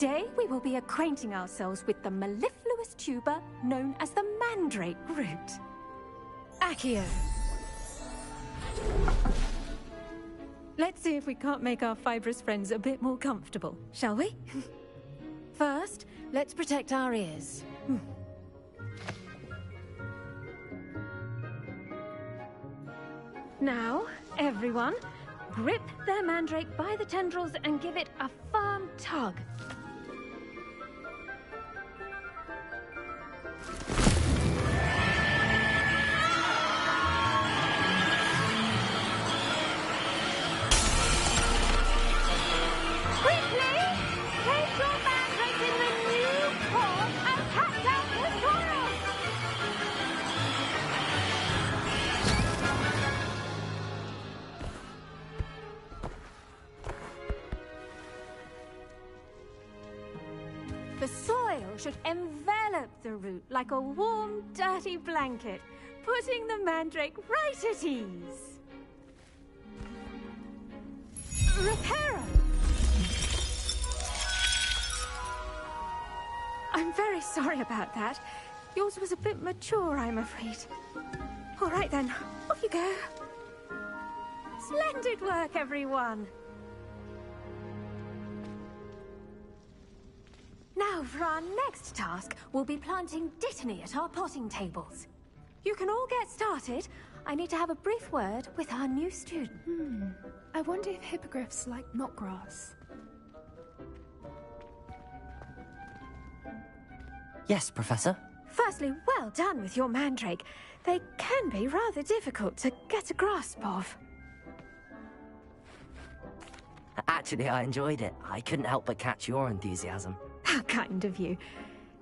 Today we will be acquainting ourselves with the mellifluous tuber known as the mandrake root. Accio. Let's see if we can't make our fibrous friends a bit more comfortable, shall we? First, let's protect our ears. Now, everyone, grip their mandrake by the tendrils and give it a firm tug. The soil should envelop the root like a warm, dirty blanket, putting the mandrake right at ease. Reparo! I'm very sorry about that. Yours was a bit mature, I'm afraid. All right then, off you go. Splendid work, everyone. Now, for our next task, we'll be planting dittany at our potting tables. You can all get started. I need to have a brief word with our new student. I wonder if hippogriffs like knotgrass. Yes, Professor. Firstly, well done with your mandrake. They can be rather difficult to get a grasp of. Actually, I enjoyed it. I couldn't help but catch your enthusiasm. How kind of you.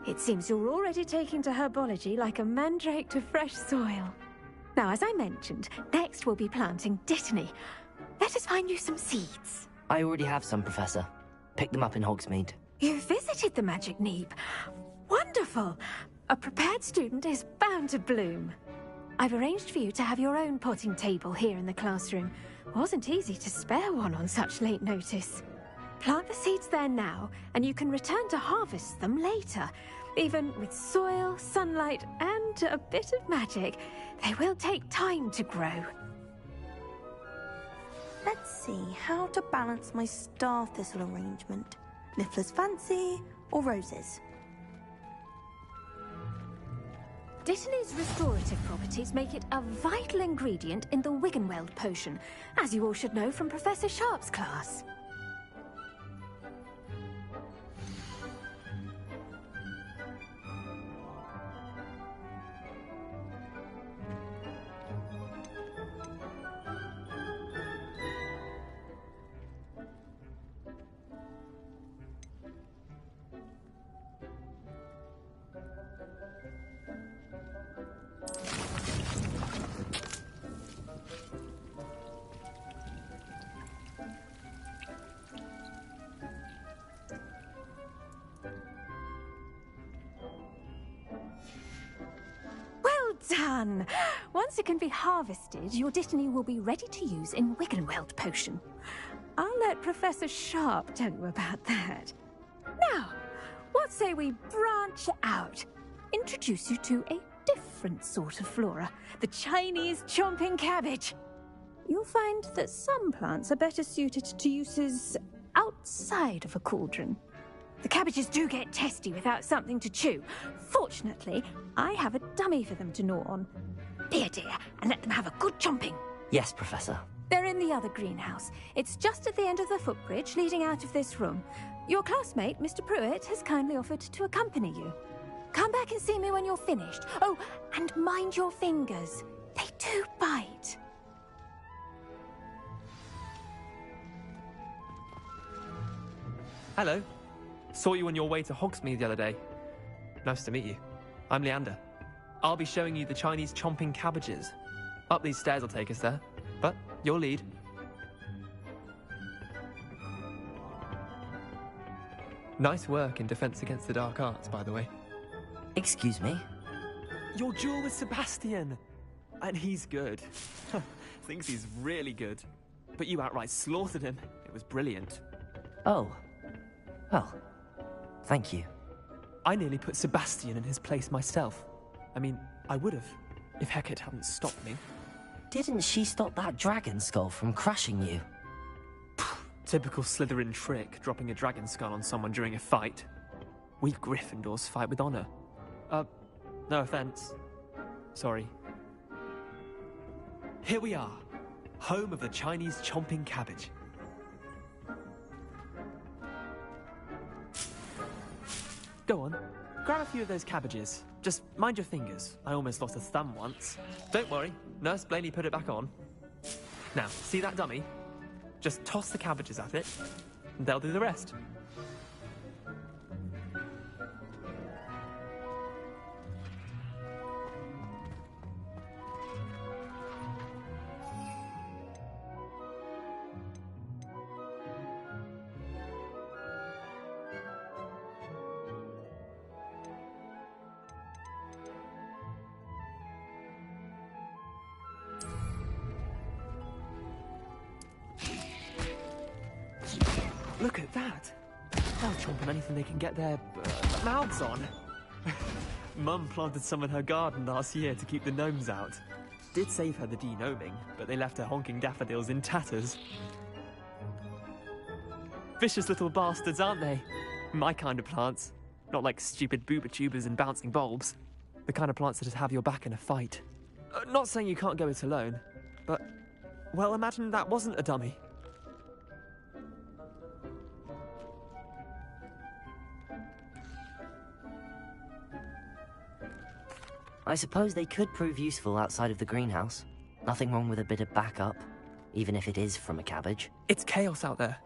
It seems you're already taking to herbology like a mandrake to fresh soil. Now, as I mentioned, next we'll be planting dittany. Let us find you some seeds. I already have some, Professor. Picked them up in Hogsmeade. You visited the Magic Neep. Wonderful. A prepared student is bound to bloom. I've arranged for you to have your own potting table here in the classroom. Wasn't easy to spare one on such late notice. Plant the seeds there now, and you can return to harvest them later. Even with soil, sunlight, and a bit of magic, they will take time to grow. Let's see how to balance my star thistle arrangement. Niffler's fancy or roses? Dittany's restorative properties make it a vital ingredient in the Wiggenweld potion, as you all should know from Professor Sharp's class. Done! Once it can be harvested, your dittany will be ready to use in Wiggenweld potion. I'll let Professor Sharp tell you about that. Now, what say we branch out? Introduce you to a different sort of flora, the Chinese chomping cabbage. You'll find that some plants are better suited to uses outside of a cauldron. The cabbages do get testy without something to chew. Fortunately, I have a dummy for them to gnaw on. Be a dear and let them have a good chomping. Yes, Professor. They're in the other greenhouse. It's just at the end of the footbridge leading out of this room. Your classmate, Mr. Pruitt, has kindly offered to accompany you. Come back and see me when you're finished. Oh, and mind your fingers. They do bite. Hello. Saw you on your way to Hogsmeade the other day. Nice to meet you. I'm Leander. I'll be showing you the Chinese chomping cabbages. Up these stairs will take us there, but your lead. Nice work in Defense Against the Dark Arts, by the way. Excuse me? Your duel with Sebastian! And he's good. Thinks he's really good. But you outright slaughtered him. It was brilliant. Oh. Well, Thank you. I nearly put Sebastian in his place myself. I mean, I would have, if Hecate hadn't stopped me. Didn't she stop that dragon skull from crushing you? Typical Slytherin trick, dropping a dragon skull on someone during a fight. We Gryffindors fight with honor. No offense. Sorry. Here we are, home of the Chinese chomping cabbage. Go on, grab a few of those cabbages. Just mind your fingers. I almost lost a thumb once. Don't worry, Nurse Blaney put it back on. Now, see that dummy? Just toss the cabbages at it, and they'll do the rest. Look at that! They'll chomp on anything they can get their mouths on. Mum planted some in her garden last year to keep the gnomes out. Did save her the de-gnoming, but they left her honking daffodils in tatters. Vicious little bastards, aren't they? My kind of plants. Not like stupid booba tubers and bouncing bulbs. The kind of plants that just have your back in a fight. Not saying you can't go it alone, but... well, imagine that wasn't a dummy. I suppose they could prove useful outside of the greenhouse. Nothing wrong with a bit of backup, even if it is from a cabbage. It's chaos out there.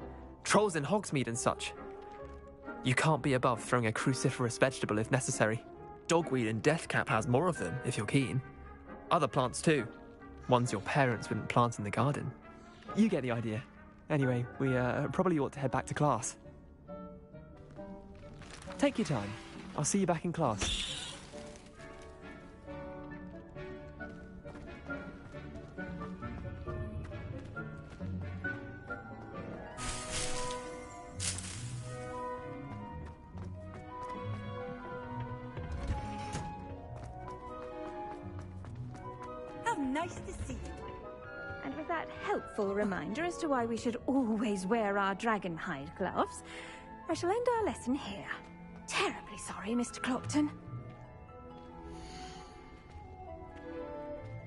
Trolls in Hogsmeade and such. You can't be above throwing a cruciferous vegetable if necessary. Dogweed and deathcap has more of them, if you're keen. Other plants too. Ones your parents wouldn't plant in the garden. You get the idea. Anyway, we probably ought to head back to class. Take your time. I'll see you back in class. Nice to see you. And with that helpful reminder as to why we should always wear our dragon hide gloves, I shall end our lesson here. Terribly sorry, Mr. Clopton.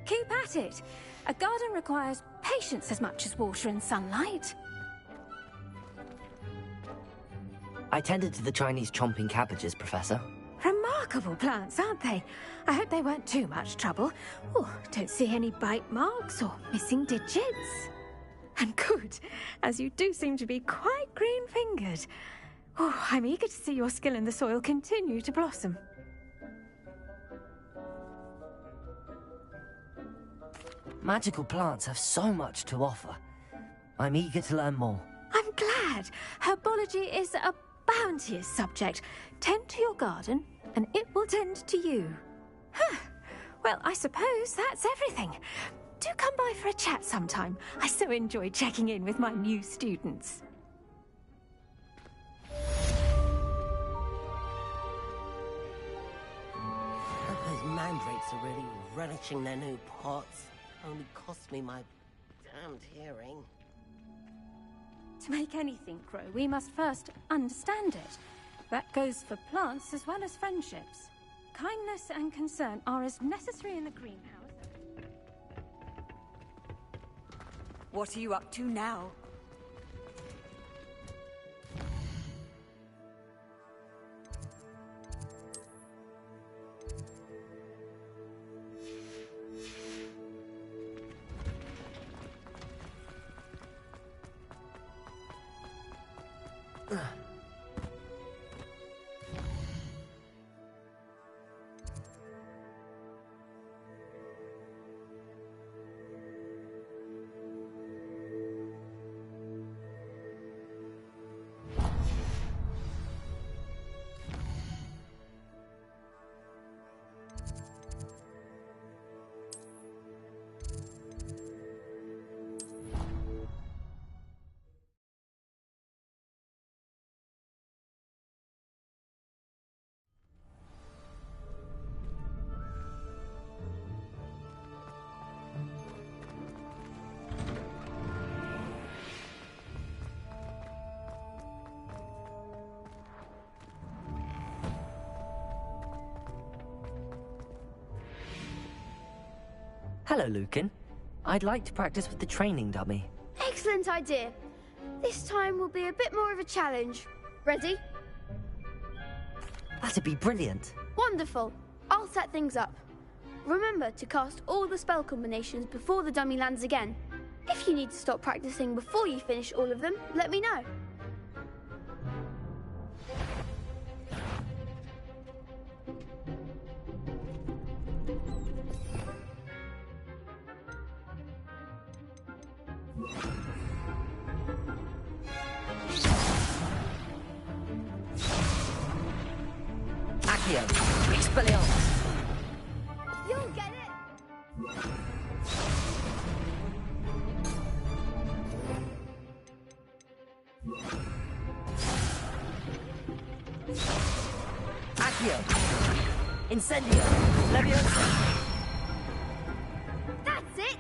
Keep at it. A garden requires patience as much as water and sunlight. I tended to the Chinese chomping cabbages, Professor. Remarkable plants, aren't they? I hope they weren't too much trouble. Oh, don't see any bite marks or missing digits. And good, as you do seem to be quite green-fingered. Oh, I'm eager to see your skill in the soil continue to blossom. Magical plants have so much to offer. I'm eager to learn more. I'm glad. Herbology is a bounteous subject. Tend to your garden, and it will tend to you. Huh. Well, I suppose that's everything. Do come by for a chat sometime. I so enjoy checking in with my new students. Those mandrakes are really relishing their new pots. Only cost me my damned hearing. To make anything grow, we must first understand it. That goes for plants as well as friendships. Kindness and concern are as necessary in the greenhouse. What are you up to now? Hello, Lucan. I'd like to practice with the training dummy. Excellent idea. This time will be a bit more of a challenge. Ready? That'd be brilliant. Wonderful. I'll set things up. Remember to cast all the spell combinations before the dummy lands again. If you need to stop practicing before you finish all of them, let me know. Accio, Expelliarmus. You'll get it! Accio, Incendio, Leviosa. That's it!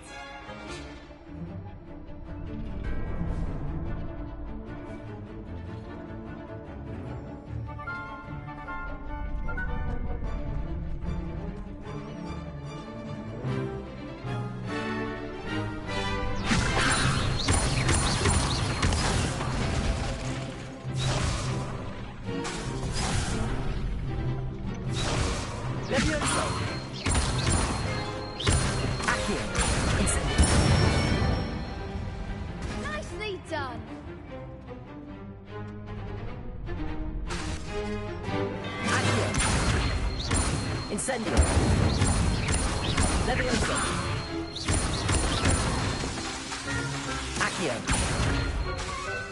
Leviosa. Accio, Incendio. Nicely done! Accio, Incendio. Leviosa. Accio,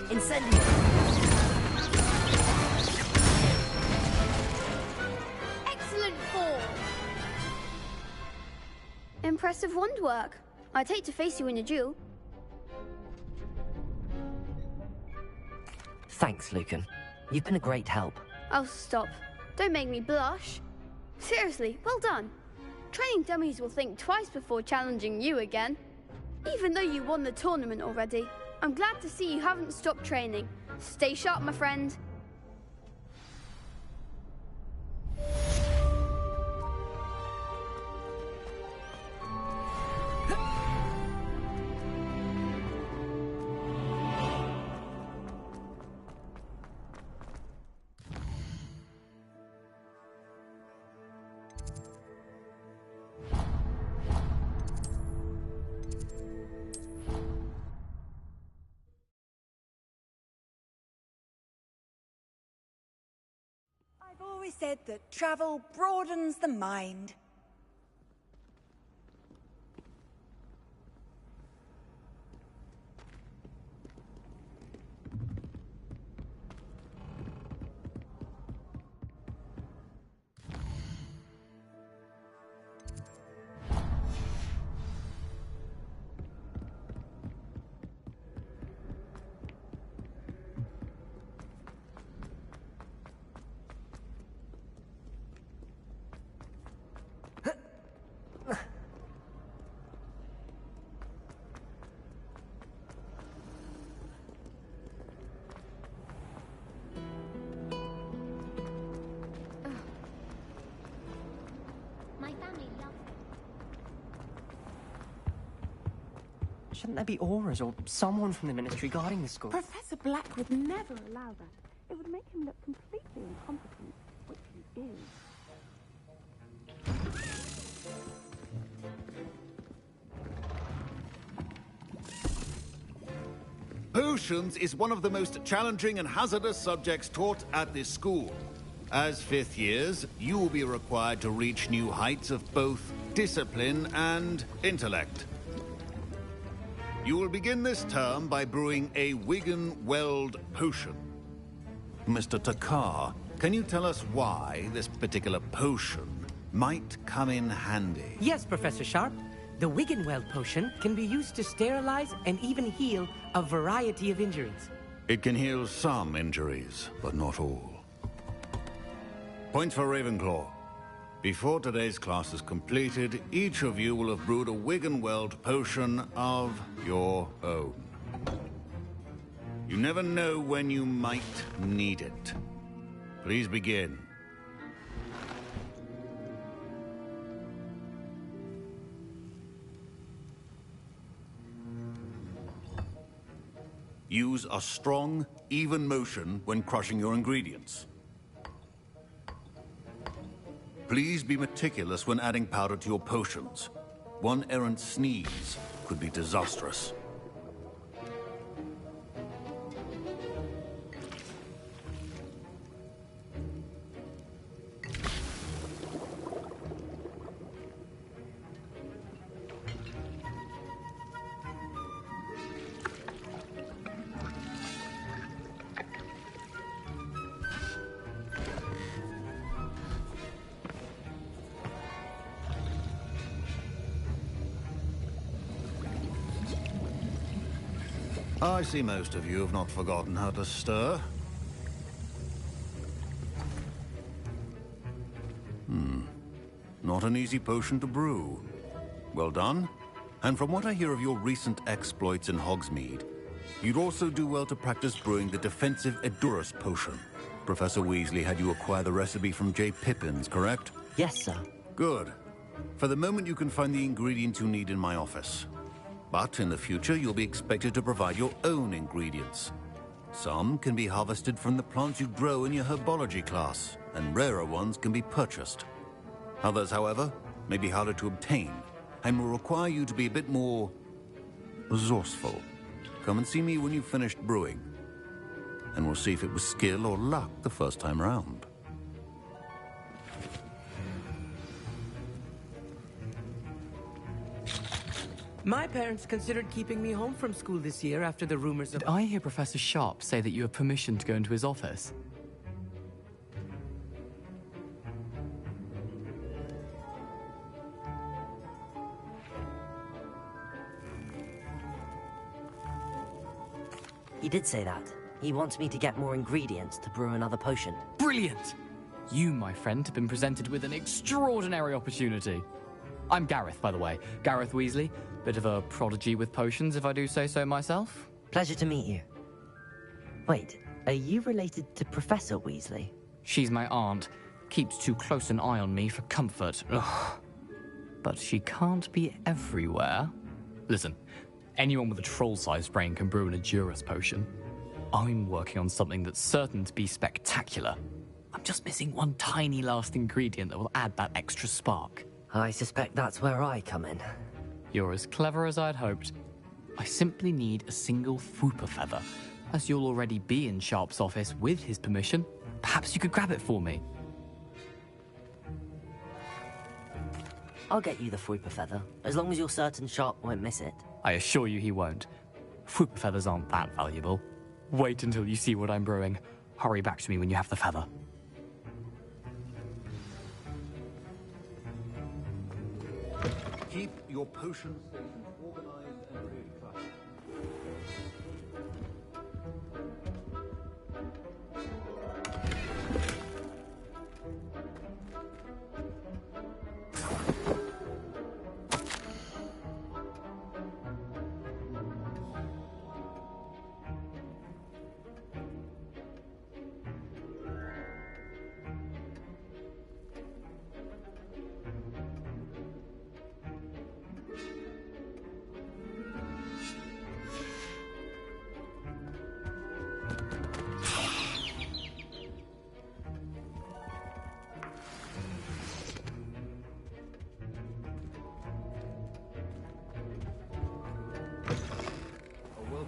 Incendio. Excellent fall! Impressive wand work. I'd hate to face you in a duel. Thanks, Lucan. You've been a great help. Oh, stop. Don't make me blush. Seriously, well done. Training dummies will think twice before challenging you again. Even though you won the tournament already, I'm glad to see you haven't stopped training. Stay sharp, my friend. I've always said that travel broadens the mind. Shouldn't there be auras or someone from the ministry guarding the school? Professor Black would never allow that. It would make him look completely incompetent, which he is. Potions is one of the most challenging and hazardous subjects taught at this school. As fifth years, you will be required to reach new heights of both discipline and intellect. You will begin this term by brewing a Wiggenweld potion. Mr. Takar, can you tell us why this particular potion might come in handy? Yes, Professor Sharp. The Wiggenweld potion can be used to sterilize and even heal a variety of injuries. It can heal some injuries, but not all. Point for Ravenclaw. Before today's class is completed, each of you will have brewed a Wiggenweld potion of your own. You never know when you might need it. Please begin. Use a strong, even motion when crushing your ingredients. Please be meticulous when adding powder to your potions. One errant sneeze could be disastrous. I see most of you have not forgotten how to stir. Not an easy potion to brew. Well done. And from what I hear of your recent exploits in Hogsmeade, you'd also do well to practice brewing the defensive Edurus potion. Professor Weasley had you acquire the recipe from J. Pippin's, correct? Yes, sir. Good. For the moment, you can find the ingredients you need in my office. But in the future, you'll be expected to provide your own ingredients. Some can be harvested from the plants you grow in your herbology class, and rarer ones can be purchased. Others, however, may be harder to obtain, and will require you to be a bit more resourceful. Come and see me when you've finished brewing, and we'll see if it was skill or luck the first time round. My parents considered keeping me home from school this year after the rumors of... Did I hear Professor Sharp say that you have permission to go into his office? He did say that. He wants me to get more ingredients to brew another potion. Brilliant! You, my friend, have been presented with an extraordinary opportunity. I'm Gareth, by the way. Gareth Weasley. Bit of a prodigy with potions, if I do say so myself. Pleasure to meet you. Wait, are you related to Professor Weasley? She's my aunt. Keeps too close an eye on me for comfort. Ugh. But she can't be everywhere. Listen, anyone with a troll-sized brain can brew an Edurus potion. I'm working on something that's certain to be spectacular. I'm just missing one tiny last ingredient that will add that extra spark. I suspect that's where I come in. You're as clever as I'd hoped. I simply need a single Fwooper feather. As you'll already be in Sharp's office with his permission, perhaps you could grab it for me. I'll get you the Fwooper feather, as long as you're certain Sharp won't miss it. I assure you he won't. Fwooper feathers aren't that valuable. Wait until you see what I'm brewing. Hurry back to me when you have the feather. Keep your potion stations organized and really cluttered.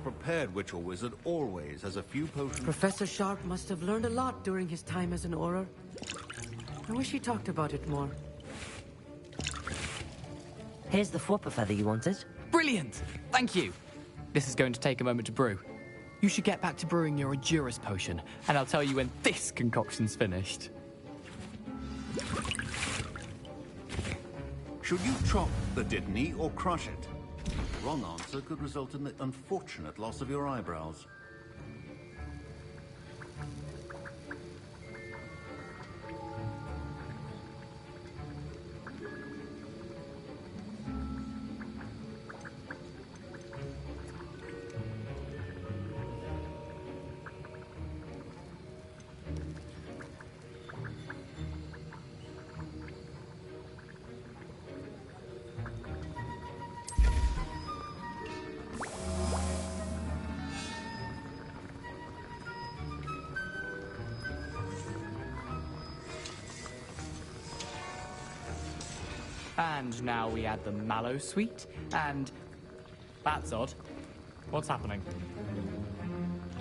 Prepared witch or wizard always has a few potions. Professor Sharp must have learned a lot during his time as an Auror. I wish he talked about it more. Here's the Fwooper feather you wanted. Brilliant! Thank you! This is going to take a moment to brew. You should get back to brewing your Edurus potion, and I'll tell you when this concoction's finished. Should you chop the Dittany or crush it? The wrong answer could result in the unfortunate loss of your eyebrows. And now we add the mallow sweet, and... That's odd. What's happening?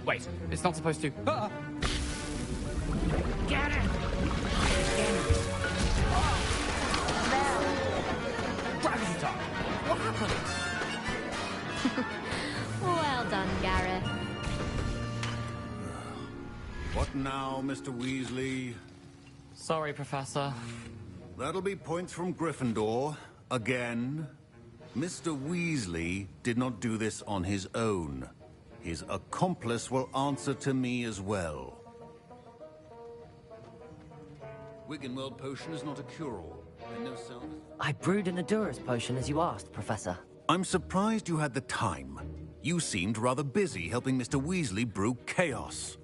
Wait, it's not supposed to... Ah! Get it! Gravity time! What happened? Well done, Gareth. What now, Mr. Weasley? Sorry, Professor. That'll be points from Gryffindor. Again. Mr. Weasley did not do this on his own. His accomplice will answer to me as well. Wiggenweld potion is not a cure-all. And no sound... I brewed an Adurus potion as you asked, Professor. I'm surprised you had the time. You seemed rather busy helping Mr. Weasley brew chaos.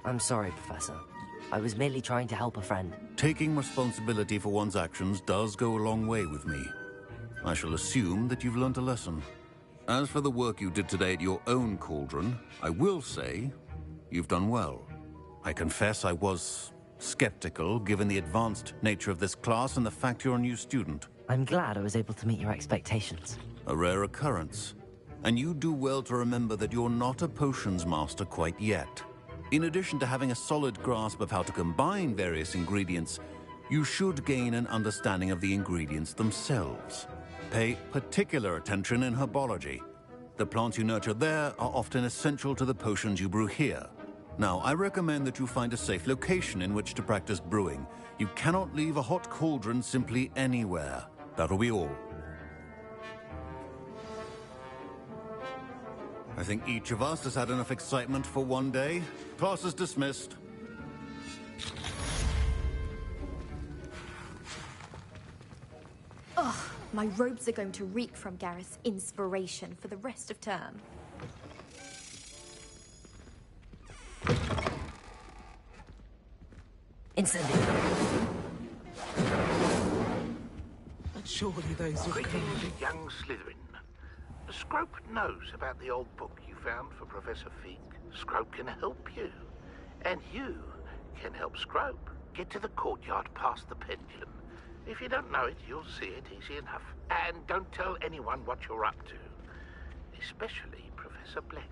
I'm sorry, Professor. I was merely trying to help a friend. Taking responsibility for one's actions does go a long way with me. I shall assume that you've learnt a lesson. As for the work you did today at your own cauldron, I will say you've done well. I confess I was skeptical, given the advanced nature of this class and the fact you're a new student. I'm glad I was able to meet your expectations. A rare occurrence. And you do well to remember that you're not a potions master quite yet. In addition to having a solid grasp of how to combine various ingredients, you should gain an understanding of the ingredients themselves. Pay particular attention in herbology. The plants you nurture there are often essential to the potions you brew here. Now, I recommend that you find a safe location in which to practice brewing. You cannot leave a hot cauldron simply anywhere. That'll be all. I think each of us has had enough excitement for one day. Class is dismissed. Ugh, my robes are going to reek from Gareth's inspiration for the rest of term. Incendiary. But surely those are... Greetings, young Slytherin. Scrope knows about the old book you found for Professor Fig. Scrope can help you. And you can help Scrope get to the courtyard past the pendulum. If you don't know it, you'll see it easy enough. And don't tell anyone what you're up to. Especially Professor Black.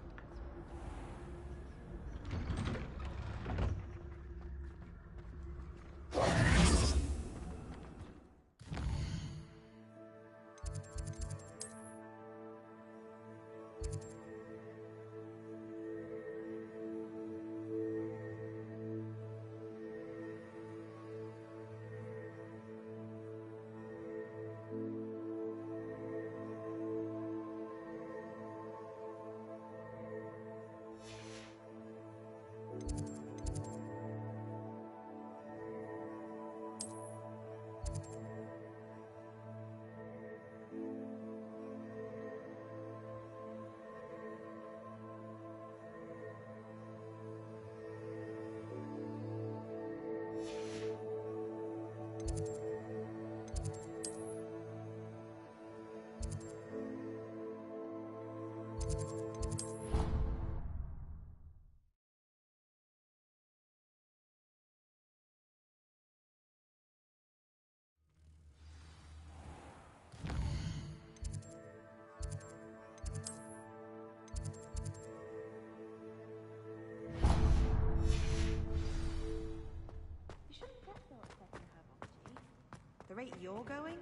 The rate you're going?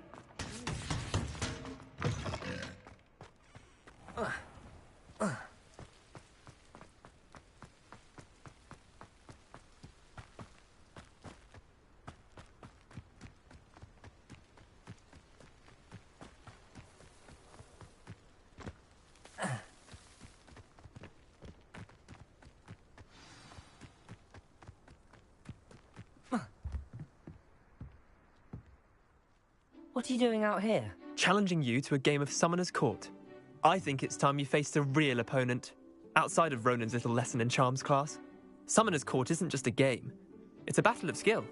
What are you doing out here? Challenging you to a game of Summoner's Court. I think it's time you faced a real opponent, outside of Ronan's little lesson in charms class. Summoner's Court isn't just a game. It's a battle of skill.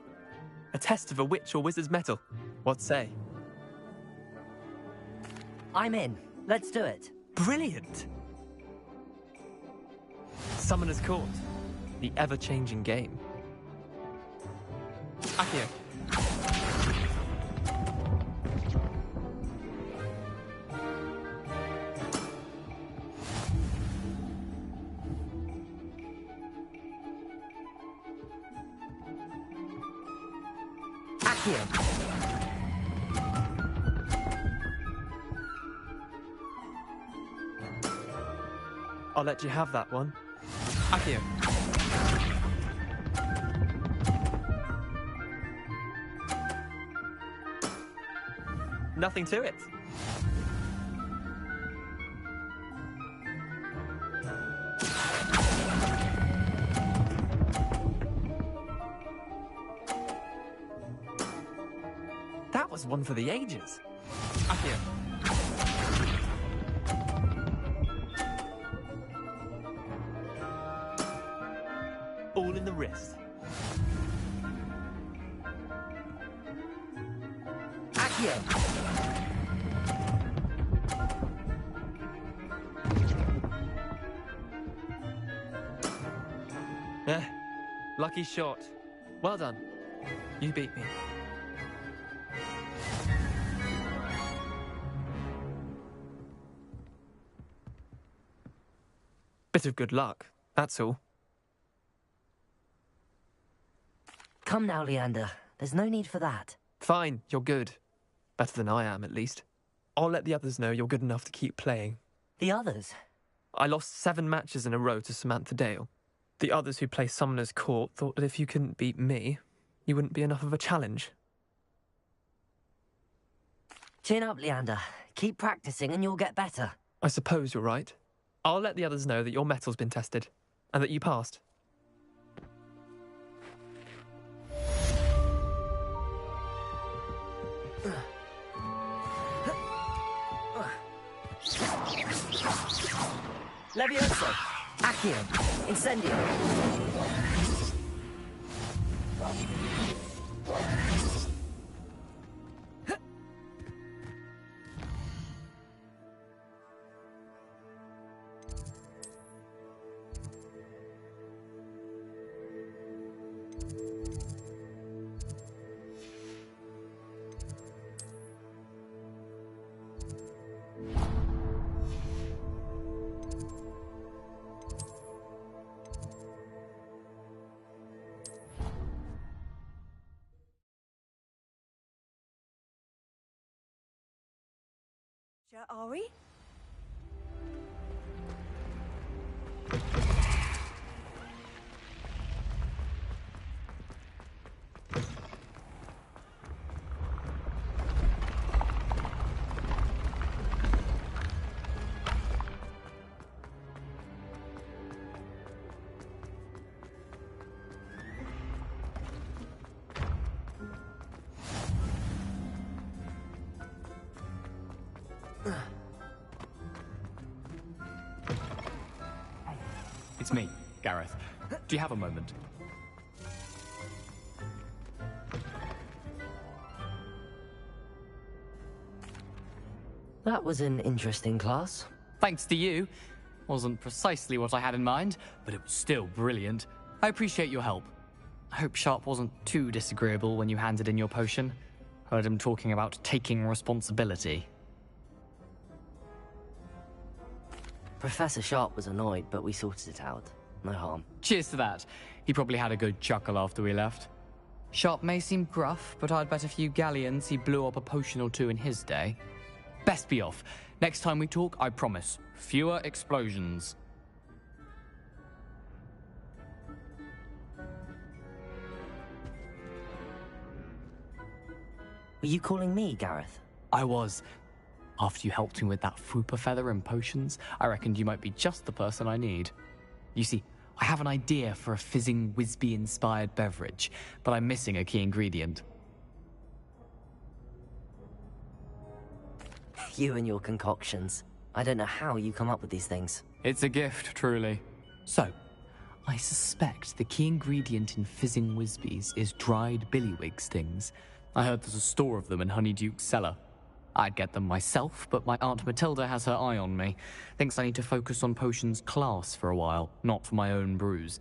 A test of a witch or wizard's mettle. What say? I'm in. Let's do it. Brilliant! Summoner's Court. The ever-changing game. Accio. Accio. I'll let you have that one. Accio. Nothing to it. That was one for the ages. Accio. All in the wrist. Accio. Lucky shot. Well done. You beat me. Bit of good luck, that's all. Come now, Leander. There's no need for that. Fine, you're good. Better than I am, at least. I'll let the others know you're good enough to keep playing. The others? I lost 7 matches in a row to Samantha Dale. The others who play Summoner's Court thought that if you couldn't beat me, you wouldn't be enough of a challenge. Chin up, Leander. Keep practicing and you'll get better. I suppose you're right. I'll let the others know that your metal's been tested, and that you passed. Levioso! Accio! Incendio! Are we? It's me, Gareth. Do you have a moment? That was an interesting class. Thanks to you. Wasn't precisely what I had in mind, but it was still brilliant. I appreciate your help. I hope Sharp wasn't too disagreeable when you handed in your potion. Heard him talking about taking responsibility. Professor Sharp was annoyed, but we sorted it out. No harm. Cheers to that. He probably had a good chuckle after we left. Sharp may seem gruff, but I'd bet a few galleons he blew up a potion or two in his day. Best be off. Next time we talk, I promise, fewer explosions. Were you calling me, Gareth? I was. After you helped me with that Fupa feather and potions, I reckoned you might be just the person I need. You see, I have an idea for a fizzing Whizbee-inspired beverage, but I'm missing a key ingredient. You and your concoctions. I don't know how you come up with these things. It's a gift, truly. So, I suspect the key ingredient in fizzing Whizbees is dried billywig stings. I heard there's a store of them in Honeyduke's cellar. I'd get them myself, but my Aunt Matilda has her eye on me. Thinks I need to focus on potions class for a while, not for my own brews.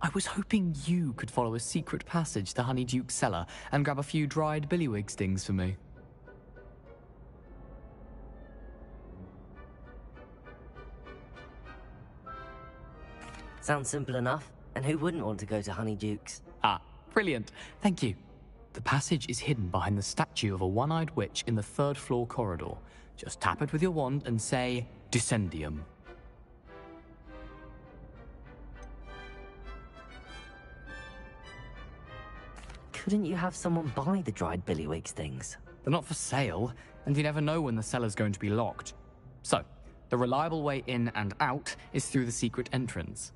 I was hoping you could follow a secret passage to Honeyduke's cellar and grab a few dried billywig stings for me. Sounds simple enough. And who wouldn't want to go to Honeyduke's? Ah, brilliant. Thank you. The passage is hidden behind the statue of a one-eyed witch in the third-floor corridor. Just tap it with your wand and say, Descendium. Couldn't you have someone buy the dried billywig stings? They're not for sale, and you never know when the cellar's going to be locked. So, the reliable way in and out is through the secret entrance.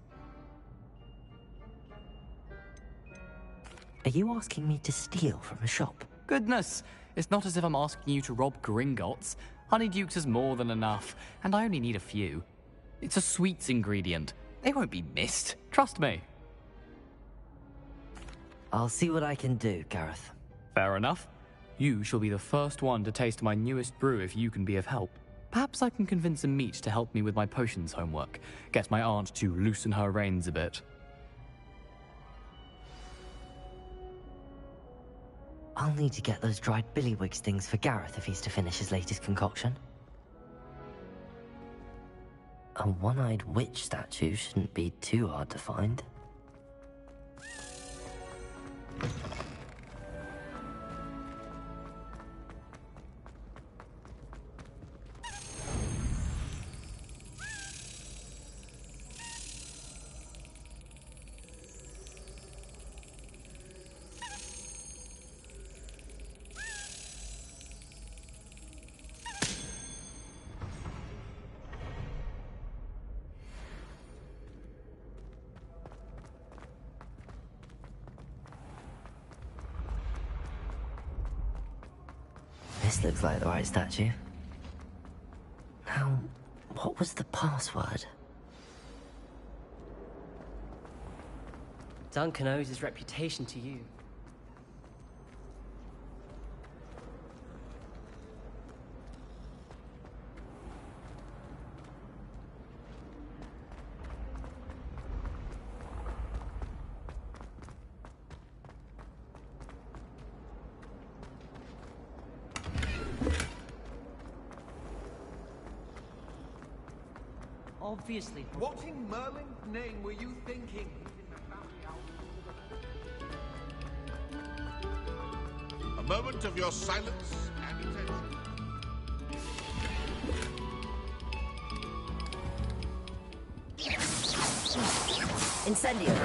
Are you asking me to steal from a shop? Goodness, it's not as if I'm asking you to rob Gringotts. Honeyduke's is more than enough, and I only need a few. It's a sweets ingredient. They won't be missed. Trust me. I'll see what I can do, Gareth. Fair enough. You shall be the first one to taste my newest brew if you can be of help. Perhaps I can convince a meat to help me with my potions homework. Get my aunt to loosen her reins a bit. I'll need to get those dried billywig stings for Gareth if he's to finish his latest concoction. A one-eyed witch statue shouldn't be too hard to find. This looks like the right statue. Now, what was the password? Duncan owes his reputation to you. Obviously. What in Merlin's name were you thinking? A moment of your silence and attention. Incendio.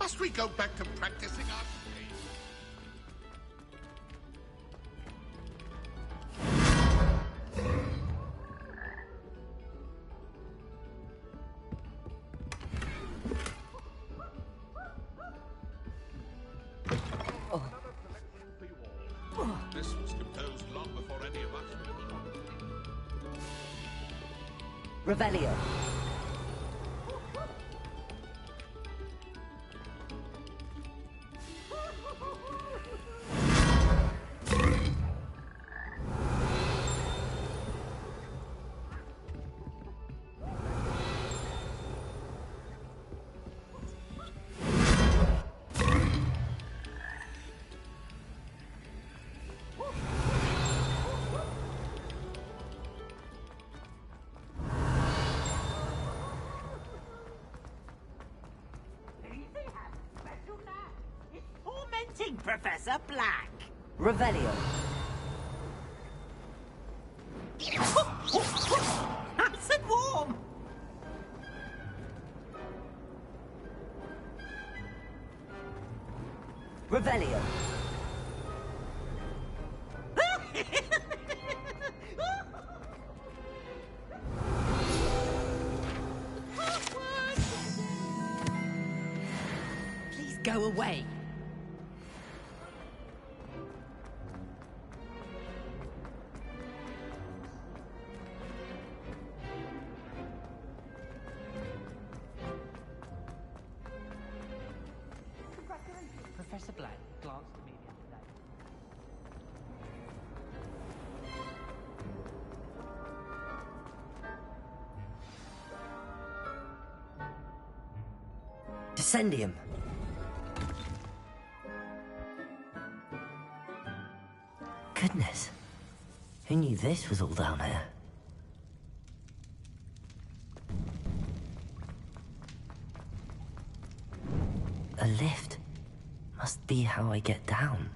Must we go back to practicing our trade? This was composed long before any of us were born. Revelio. Professor Black. Revelio. Nice and warm. Revelio. Please go away. Professor Black glanced at me the other day. Descendium. Goodness. Who knew this was all down here? A lift. Must be how I get down.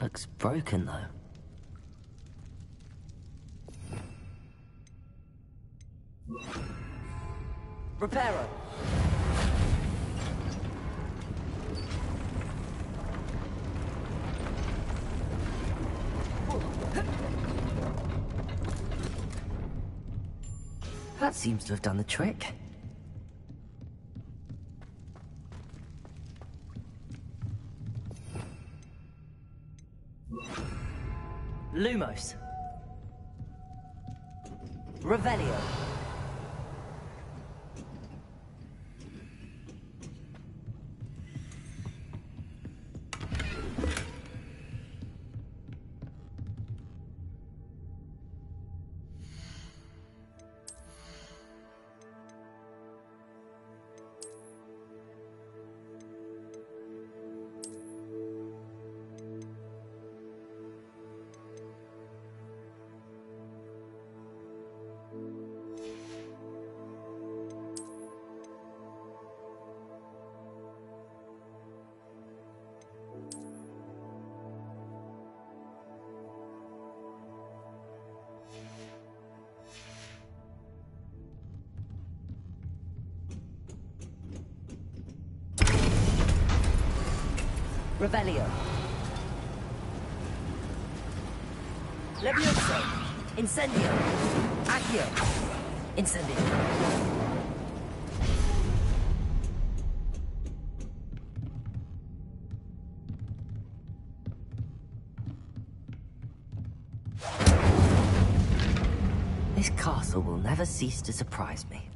Looks broken, though. Reparo! That seems to have done the trick. Lumos. Revelio. Revelio. Levioso. Incendio. Accio. Incendio. This castle will never cease to surprise me.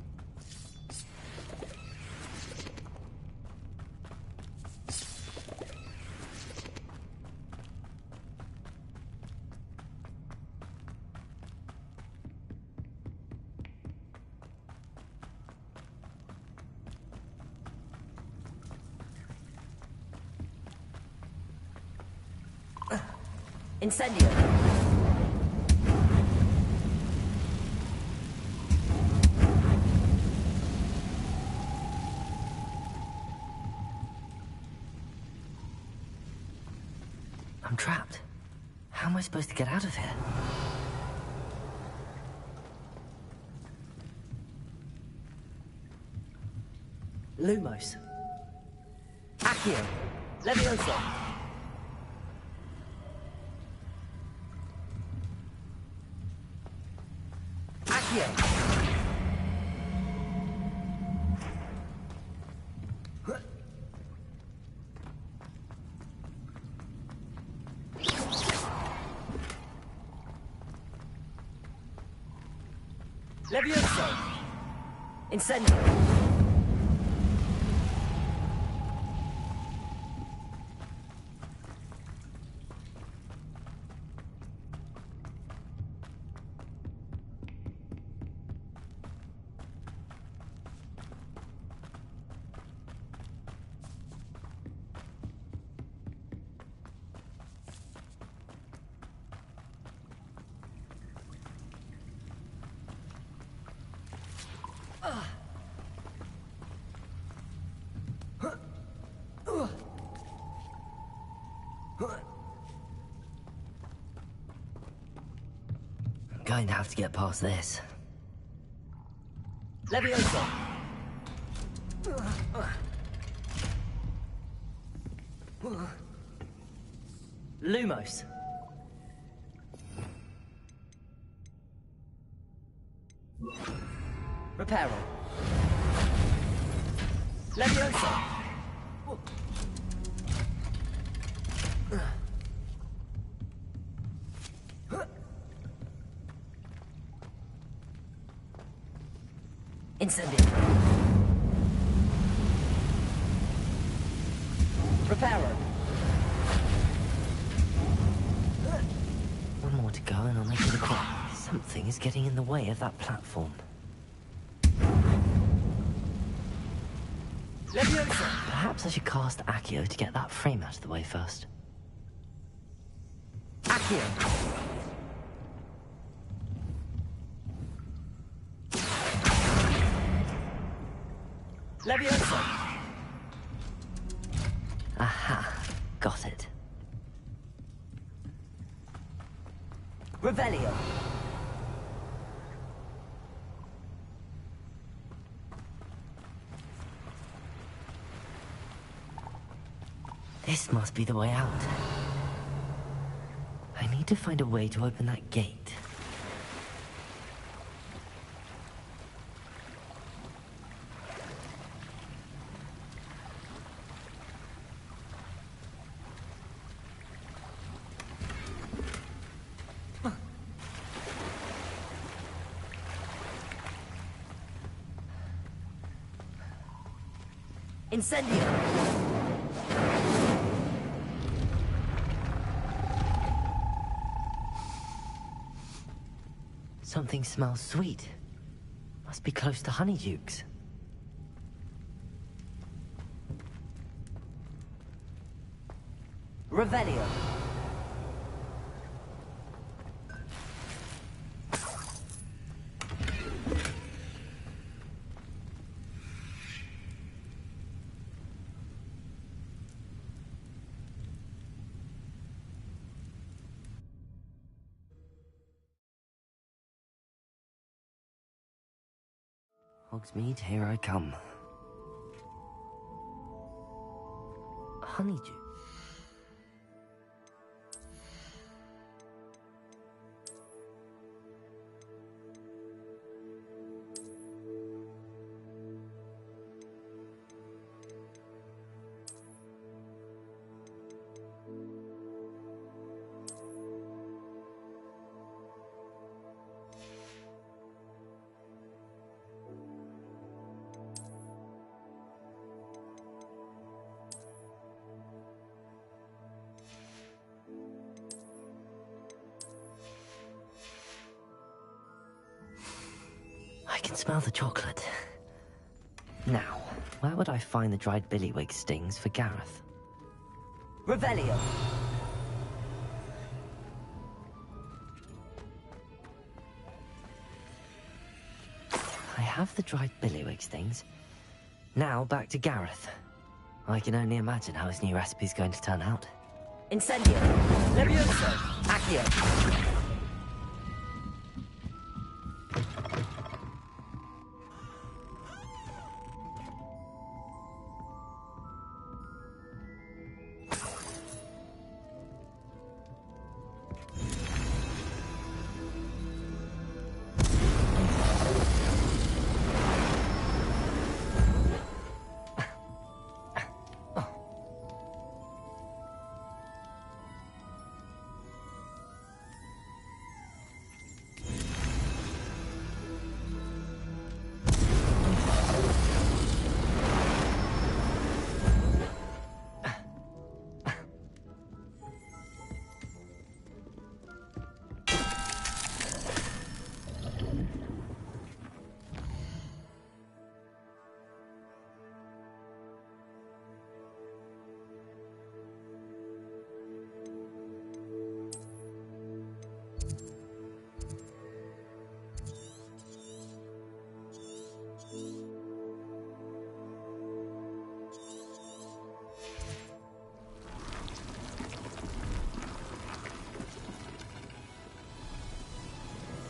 Incendio. I'm trapped. How am I supposed to get out of here? Lumos. Accio. Levioso. Levioso! Incendio! I'm going to have to get past this. Levioso! Lumos! Reparo! Levioso! Incendio. Reparo. One more to go and I'll make it across. Something is getting in the way of that platform. Perhaps I should cast Accio to get that frame out of the way first. Accio! Leviosa! Aha, got it. Revelio! This must be the way out. I need to find a way to open that gate. Incendio! Something smells sweet. Must be close to Honeydukes. Revelio. Hogsmeade, here I come. Honeydew. I can smell the chocolate. Now, where would I find the dried billywig stings for Gareth? Revelio! I have the dried billywig stings. Now back to Gareth. I can only imagine how his new recipe's going to turn out. Incendio! Levioso! Accio!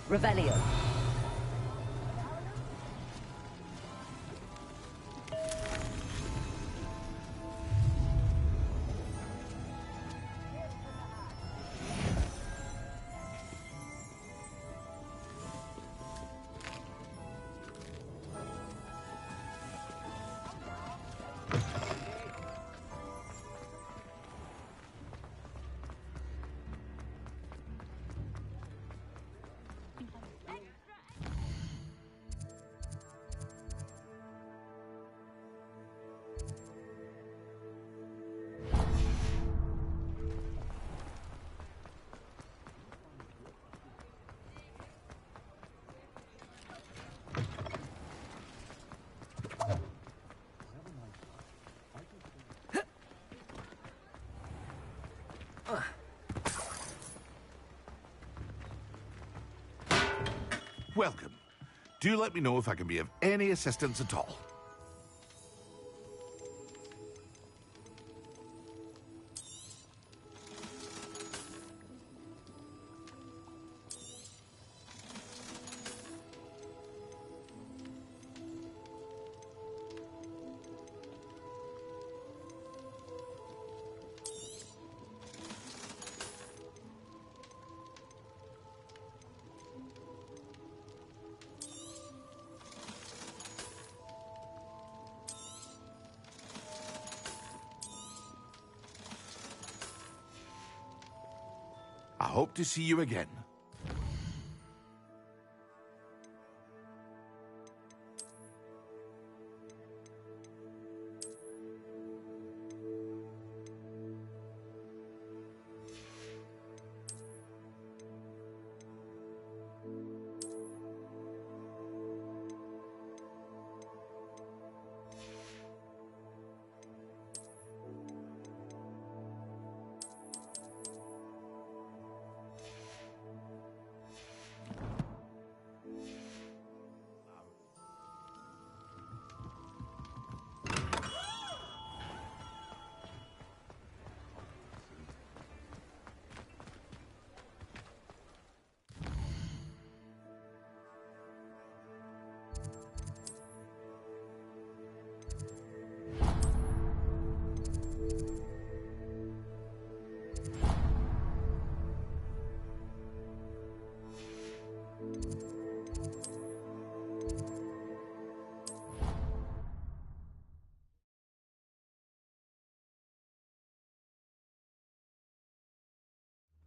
Revelio. Welcome. Do let me know if I can be of any assistance at all. I hope to see you again.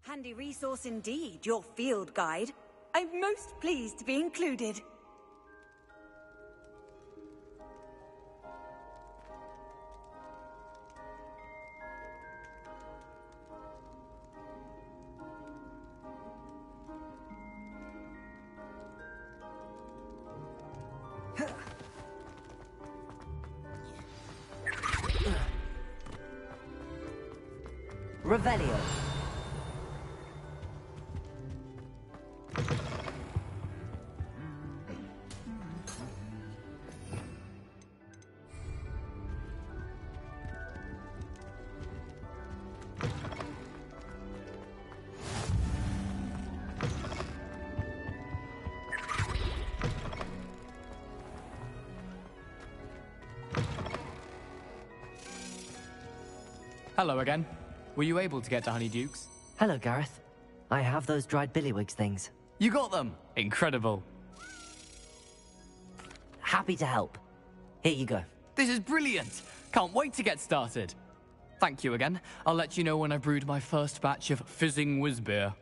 Handy resource indeed, your field guide. I'm most pleased to be included. Revelio. Hello again. Were you able to get to Honeydukes? Hello, Gareth. I have those dried billywigs things. You got them! Incredible. Happy to help. Here you go. This is brilliant! Can't wait to get started. Thank you again. I'll let you know when I've brewed my first batch of fizzing whiz beer.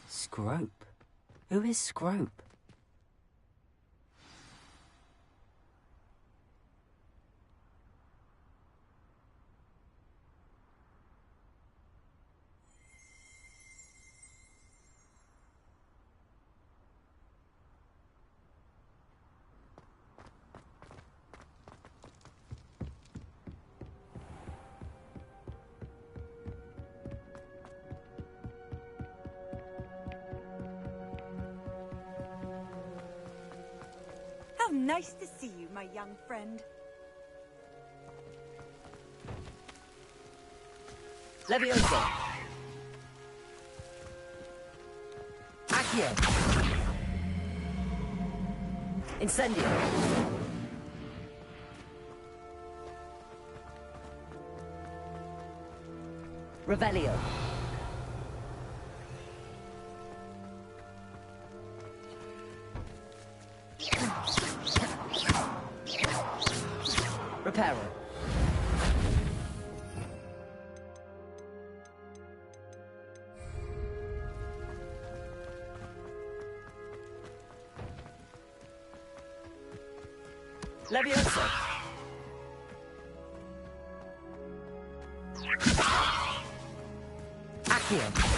Scrope? Who is Scrope? Nice to see you, my young friend. Leviosa! Accio! Incendio! Revelio! Reparo! Leviosa! Accio!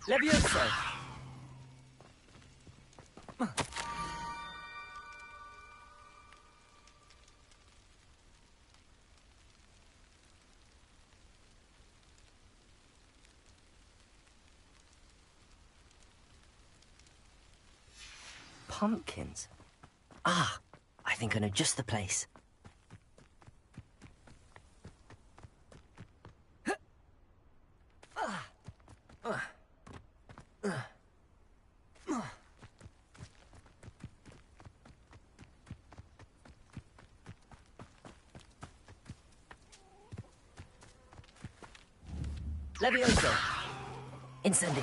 Leviosa! Pumpkins? Ah, I think I know just the place. Leviosa! Incendio!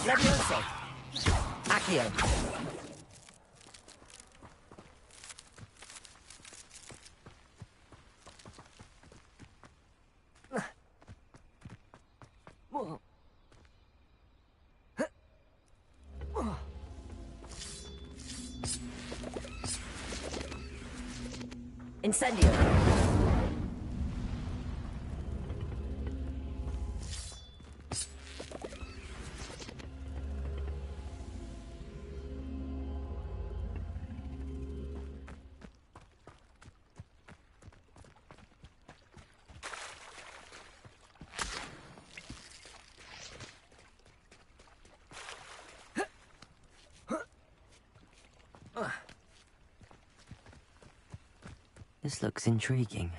Leviosa! Accio! Incendio! This looks intriguing.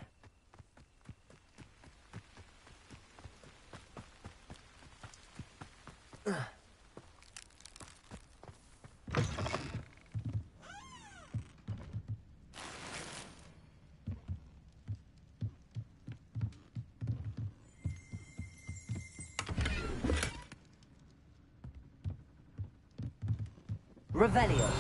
Revelio.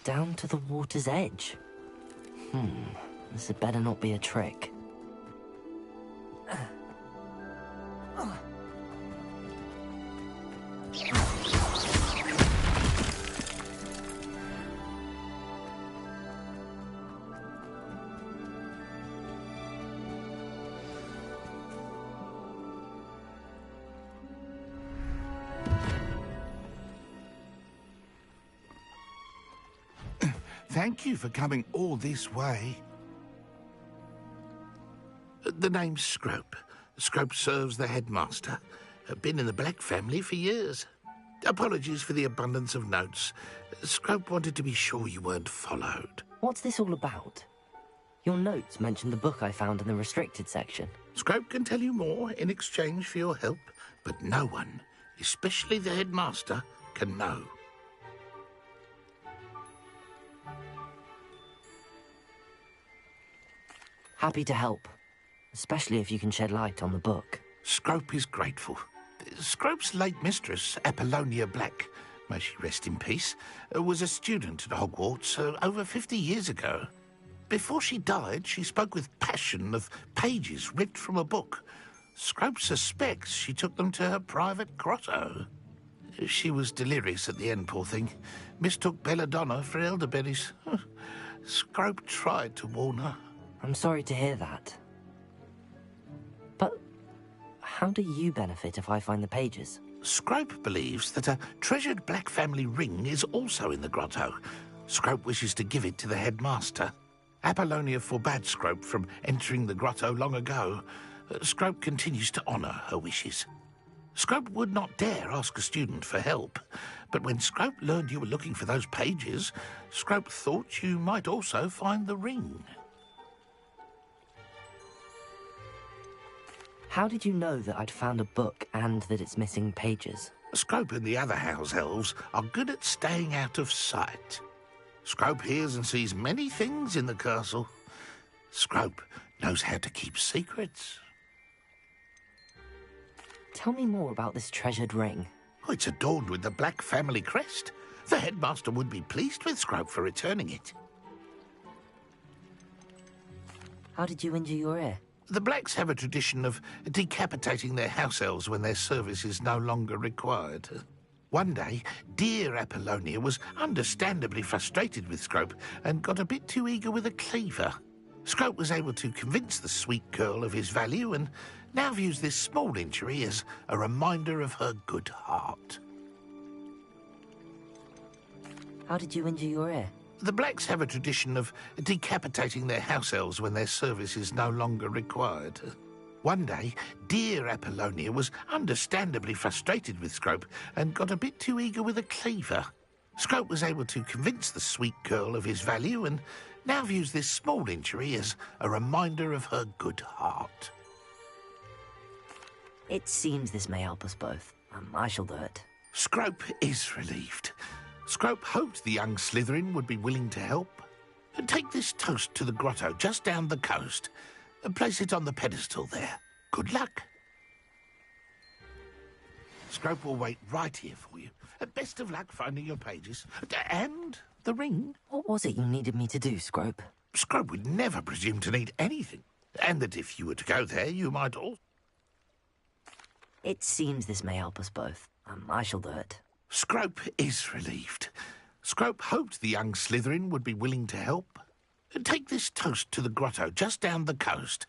Down to the water's edge. This had better not be a trick. Thank you for coming all this way. The name's Scrope. Scrope serves the headmaster. Been in the Black family for years. Apologies for the abundance of notes. Scrope wanted to be sure you weren't followed. What's this all about? Your notes mentioned the book I found in the restricted section. Scrope can tell you more in exchange for your help, but no one, especially the headmaster, can know. Happy to help. especially if you can shed light on the book. Scrope is grateful. Scrope's late mistress, Apollonia Black, may she rest in peace, was a student at Hogwarts over 50 years ago. Before she died, she spoke with passion of pages ripped from a book. Scrope suspects she took them to her private grotto. She was delirious at the end, poor thing. Mistook belladonna for elderberries. Scrope tried to warn her. I'm sorry to hear that. But how do you benefit if I find the pages? Scrope believes that a treasured Black family ring is also in the grotto. Scrope wishes to give it to the headmaster. Apollonia forbade Scrope from entering the grotto long ago. Scrope continues to honour her wishes. Scrope would not dare ask a student for help, but when Scrope learned you were looking for those pages, Scrope thought you might also find the ring. How did you know that I'd found a book and that it's missing pages? Scrope and the other house elves are good at staying out of sight. Scrope hears and sees many things in the castle. Scrope knows how to keep secrets. Tell me more about this treasured ring. Oh, it's adorned with the Black family crest. The headmaster would be pleased with Scrope for returning it. How did you injure your ear? The Blacks have a tradition of decapitating their house elves when their service is no longer required. One day, dear Apollonia was understandably frustrated with Scrope and got a bit too eager with a cleaver. Scrope was able to convince the sweet girl of his value and now views this small injury as a reminder of her good heart. How did you injure your ear? The Blacks have a tradition of decapitating their house elves when their service is no longer required. One day, dear Apollonia was understandably frustrated with Scrope and got a bit too eager with a cleaver. Scrope was able to convince the sweet girl of his value and now views this small injury as a reminder of her good heart. It seems this may help us both. I shall do it. Scrope is relieved. Scrope hoped the young Slytherin would be willing to help. Take this toast to the grotto just down the coast and place it on the pedestal there. Good luck. Scrope will wait right here for you. Best of luck finding your pages. And the ring. What was it you needed me to do, Scrope? Scrope would never presume to need anything. And that if you were to go there, you might all... It seems this may help us both. I shall do it. Scrope is relieved. Scrope hoped the young Slytherin would be willing to help. Take this toast to the grotto just down the coast